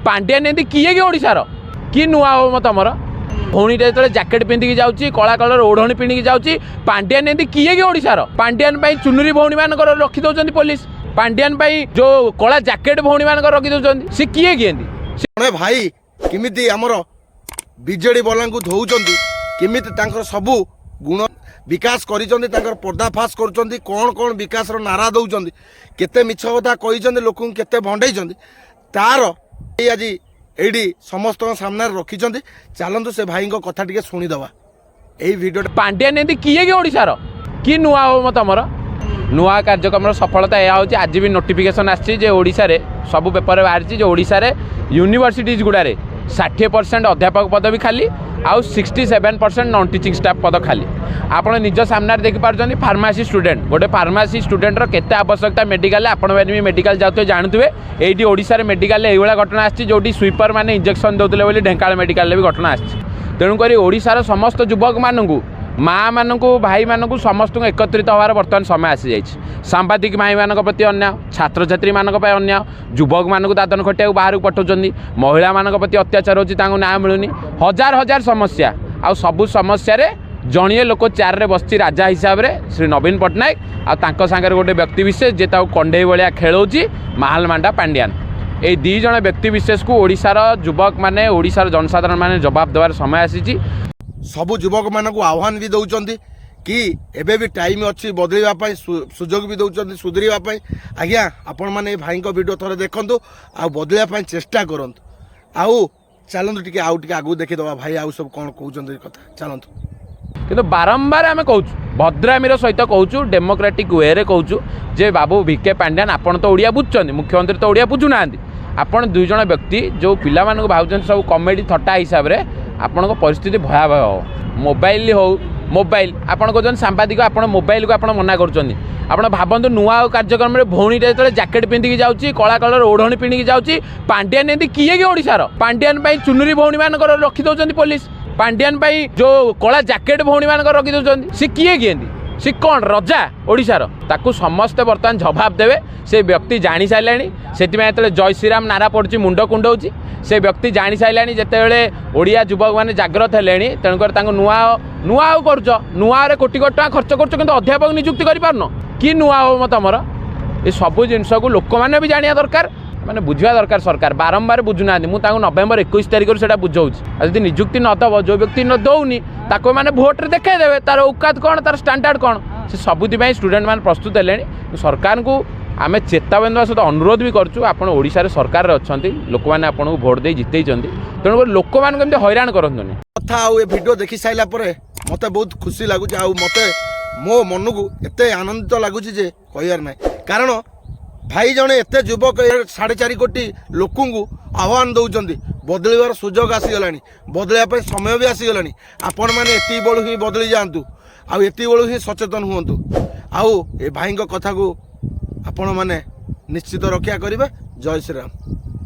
पांड्यान एमती किए कि ओडिशार कि नुआ हो तुमर भौणीटा जो जैकेट पिंधिकी जाऊँगी कला कलर ओढ़णी पिंधिकी जाऊँगी पांड्यान एमती किए कि ओडिशार पांड्यान चुनुरी भौणी मान रखी दौरान पुलिस पांड्यान जो कला जैकेट भौणी मान रखी दौरान सी किए कि भाई किमिति आमर बीजेडी वाला धोउछंती किमिति तांकर सबू गुण विकास करिसंती तांकर पर्दाफाश करुछंती कौन कौन विकास रो नारा दौछंती केते मिछ कथा कहिसंती लोकन केते भंडैछंती तार आज एडी समस्त सामने रखिछंती चलंतु से भाई को कथा टिके सुनी दवा एई वीडियो पांड्यान एमती किए कि ओडिशार कि नुआ हो तुमर नुआ कार्यक्रम सफलता यह हूँ आज भी नोटिफिकेशन आसा रे सब पेपर बाहरी ओडिशा रे यूनिवर्सिटीज गुड़ारे 60% अध्यापक पद भी खाली आउ 67% नॉन टीचिंग स्टाफ पद खाली आपण निज सामने देखिपार फार्मासी स्टूडेंट गोटे फार्मासी स्टूडेंटर केते आवश्यकता मेडिकल आपण भी मेडिकल जाते जानते ये ओडिशा रे मेडिकल ये घटना आसी जो स्वीपर मैंने इंजेक्शन दौले बोली ढेंकाल मेडिकल भी घटना आसी तेणुक ओडिशार समस्त युवक मानू माँ मानू भाई मानू समस्त एकत्रित होवार बर्तमान समय आसी जाइए सांबादिक भाई मान प्रति अन्याय छात्र छात्री मान अन्याय युवक मानू दादन खटिया बाहर पठाउछन्ती महिला मान प्रति अत्याचार होची न्याय मिलूनी हजार हजार समस्या आ सबु समस्या रे जणिए लोक चेयर रे बसची राजा हिसाब रे श्री नवीन पट्टनायक आ सांगे गोटे व्यक्ति विशेष जे कंडे भाया खेलौची महालमांडा पांड्यान ये दी जण व्यक्ति विशेष को ओडिशार युवक माने ओडिशार जनसाधारण माने जवाब देवार समय आसी सबु युवक मान को आह्वान भी दौरान कि एबे भी टाइम अच्छी बदलवाई सुजोग भी दौरान सुधरवाई आज्ञा आपण मैंने भाई वीडियो थोड़े देखु आ बदलवाई चेष्टा करूँ आउ चलतु टे आउ टे आगू देखीदे भाई आउ सब कौन कहते कथा चलतु किंतु बारंबार आम कहूँ भद्रामीर सहित कहूँ डेमोक्रेटिक वे रे कहूँ जे बाबू भिके पांड्यान आपन तो ओडिया बुझुं मुख्यमंत्री तो ओडिया बुझुना आपण दुई जन व्यक्ति जो पिला मानक भावुं सब कॉमेडी थट्टा हिसाब रे आपण परिस्थिति भयावह हो मोबाइल हो मोबाइल आपन कहते सांबादिक आप मोबाइल को आप मना कर भावतु नुआ कार्यक्रम में भौणीटा जो जैकेट पिंधिकी जाऊँगी कला कलर ओढ़णी पिंधिकी जाऊँगी पांड्यान एमती किए कि ओडिशार पांड्यान चुनुरी भौणी मान रखी दौरान पुलिस पांड्यान जो कला जैकेट भौणी मान रखी दौरान सी किए कि सी कौन रजा ओडिशार ताकू समस्ते बर्तमान जवाब देवे से व्यक्ति जानी सारे से जय श्रीराम नारा पड़ी मुंड कुंडाऊँ से व्यक्ति जानी सारे जिते ओडिया युवक मैंने जाग्रत है तेणुकर नुआ नुआ कर नुआ कोटी कोटी टका खर्च कर अध्यापक नियुक्ति कर कि नुआ हो तुमर ये सब जिनस को लोक मैंने भी जाना दरकार मैंने बुझा दरकार सरकार बारंबार बुझुना मुझे नवेम्बर 21 तारिख से बुझाऊँ जब नियुक्ति नदब जो व्यक्ति न दौनी ताको मैंने भोट्रे देखदेवे तार औकात कौन तार स्टैंडर्ड कौन से सबुपाई स्टूडेंट मैंने प्रस्तुत है सरकार को आम चेतावनी देवा सहित अनुरोध भी करूँ आप ओडिशा सरकार अच्छा लोक मैंने आपको भोट दे जिते तेणुक लोक मैंने हैरान करतुनि कथा वीडियो देखी सारा मत बहुत खुशी लगुच मत मो मन को एत आनंदित लगुच कहर ना कारण भाई जड़े एत युवक 4.5 कोटी लोक आह्वान दौरान बदलवार सुजोग आसीगला बदलवाई समय भी आसीगला आपण मैंने एति बड़ू ही बदली जातु आती बड़ू ही सचेतन हुंतु आउ ए भाई कथा को आपण मैंने निश्चित रक्षा करेंगे। जय श्रीराम।